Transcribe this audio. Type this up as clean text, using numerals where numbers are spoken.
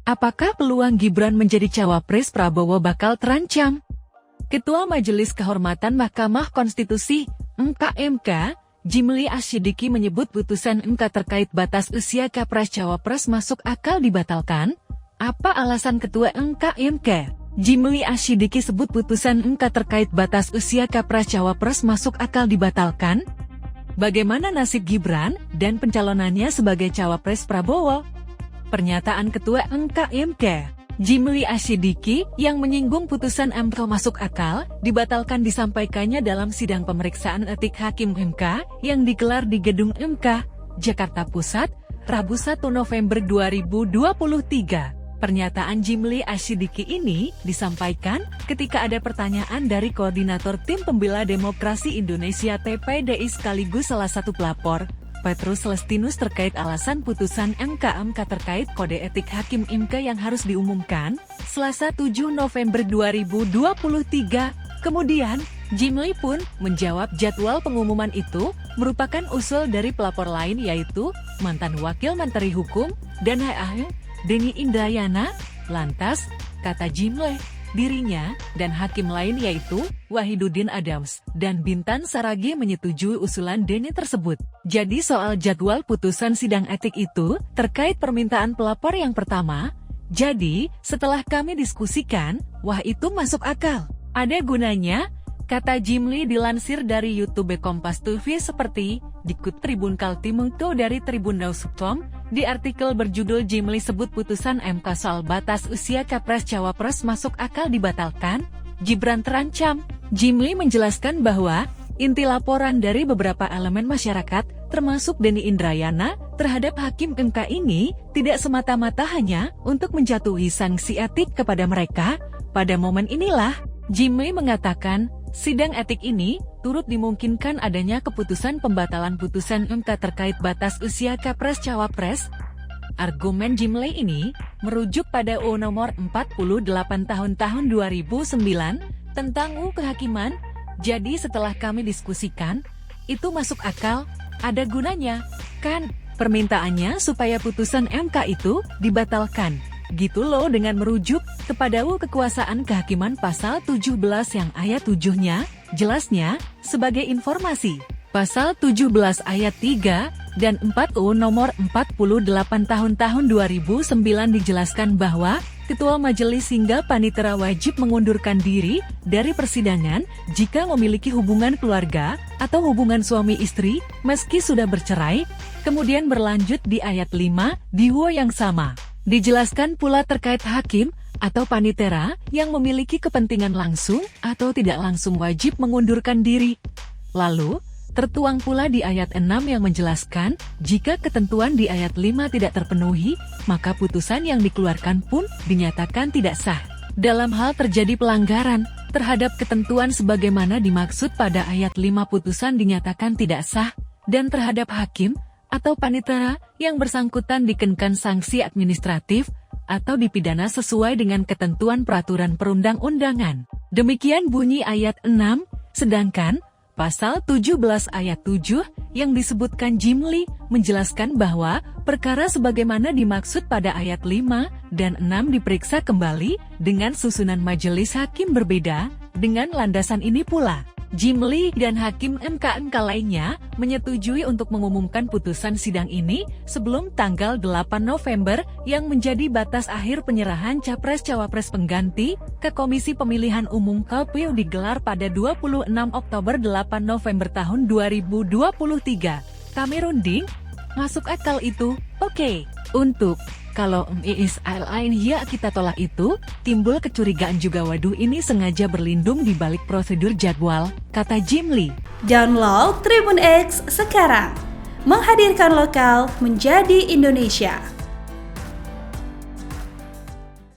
Apakah peluang Gibran menjadi cawapres Prabowo bakal terancam? Ketua Majelis Kehormatan Mahkamah Konstitusi, (MK), Jimli Asyidiki menyebut putusan MK terkait batas usia capres-cawapres masuk akal dibatalkan. Apa alasan Ketua MK? Jimli Asyidiki sebut putusan MK terkait batas usia capres-cawapres masuk akal dibatalkan. Bagaimana nasib Gibran dan pencalonannya sebagai cawapres Prabowo? Pernyataan Ketua MK, Jimli Asyidiki, yang menyinggung putusan MK masuk akal, dibatalkan disampaikannya dalam sidang pemeriksaan etik Hakim MK, yang digelar di Gedung MK, Jakarta Pusat, Rabu 1 November 2023. Pernyataan Jimli Asyidiki ini disampaikan ketika ada pertanyaan dari Koordinator Tim Pembela Demokrasi Indonesia (TPDI) sekaligus salah satu pelapor, Petrus Celestinus, terkait alasan putusan MK terkait kode etik Hakim MK yang harus diumumkan, Selasa 7 November 2023. Kemudian, Jimli pun menjawab jadwal pengumuman itu merupakan usul dari pelapor lain, yaitu mantan Wakil Menteri Hukum dan HAM, Denny Indrayana. Lantas, kata Jimli, dirinya dan hakim lain yaitu Wahidudin Adams dan Bintan Saragi menyetujui usulan Denny tersebut. Jadi soal jadwal putusan sidang etik itu terkait permintaan pelapor yang pertama, jadi setelah kami diskusikan, wah itu masuk akal. Ada gunanya, kata Jimli dilansir dari YouTube Kompas TV seperti dikut Tribun Kaltimengto dari Tribunnews.com. Di artikel berjudul Jimli sebut putusan MK soal batas usia capres-cawapres masuk akal dibatalkan, Gibran terancam. Jimli menjelaskan bahwa inti laporan dari beberapa elemen masyarakat, termasuk Denny Indrayana, terhadap Hakim MK ini tidak semata-mata hanya untuk menjatuhi sanksi etik kepada mereka. Pada momen inilah, Jimli mengatakan, sidang etik ini turut dimungkinkan adanya keputusan pembatalan putusan MK terkait batas usia capres-cawapres. Argumen Jimli ini merujuk pada UU Nomor 48 tahun 2009 tentang UU Kehakiman. Jadi setelah kami diskusikan, itu masuk akal, ada gunanya, kan? Permintaannya supaya putusan MK itu dibatalkan. Gitu loh, dengan merujuk kepada UU Kekuasaan Kehakiman pasal 17 yang ayat 7-nya, jelasnya, sebagai informasi, pasal 17 ayat 3 dan 4 UU Nomor 48 tahun 2009 dijelaskan bahwa Ketua Majelis hingga Panitera wajib mengundurkan diri dari persidangan jika memiliki hubungan keluarga atau hubungan suami istri meski sudah bercerai. Kemudian berlanjut di ayat 5 di UU yang sama. Dijelaskan pula terkait hakim atau panitera yang memiliki kepentingan langsung atau tidak langsung wajib mengundurkan diri. Lalu, tertuang pula di ayat 6 yang menjelaskan, jika ketentuan di ayat 5 tidak terpenuhi, maka putusan yang dikeluarkan pun dinyatakan tidak sah. Dalam hal terjadi pelanggaran terhadap ketentuan sebagaimana dimaksud pada ayat 5, putusan dinyatakan tidak sah, dan terhadap hakim atau panitera yang bersangkutan dikenakan sanksi administratif atau dipidana sesuai dengan ketentuan peraturan perundang-undangan. Demikian bunyi ayat 6, sedangkan pasal 17 ayat 7 yang disebutkan Jimli menjelaskan bahwa perkara sebagaimana dimaksud pada ayat 5 dan 6 diperiksa kembali dengan susunan majelis hakim berbeda. Dengan landasan ini pula, Jimli dan Hakim MK lainnya menyetujui untuk mengumumkan putusan sidang ini sebelum tanggal 8 November yang menjadi batas akhir penyerahan capres-cawapres pengganti ke Komisi Pemilihan Umum KPU digelar pada 26 Oktober 8 November tahun 2023. Kami runding, masuk akal itu, oke. Untuk kalau lain ya kita tolak itu, timbul kecurigaan juga, waduh ini sengaja berlindung di balik prosedur jadwal, kata Jimli. Download Tribun X sekarang, menghadirkan lokal menjadi Indonesia.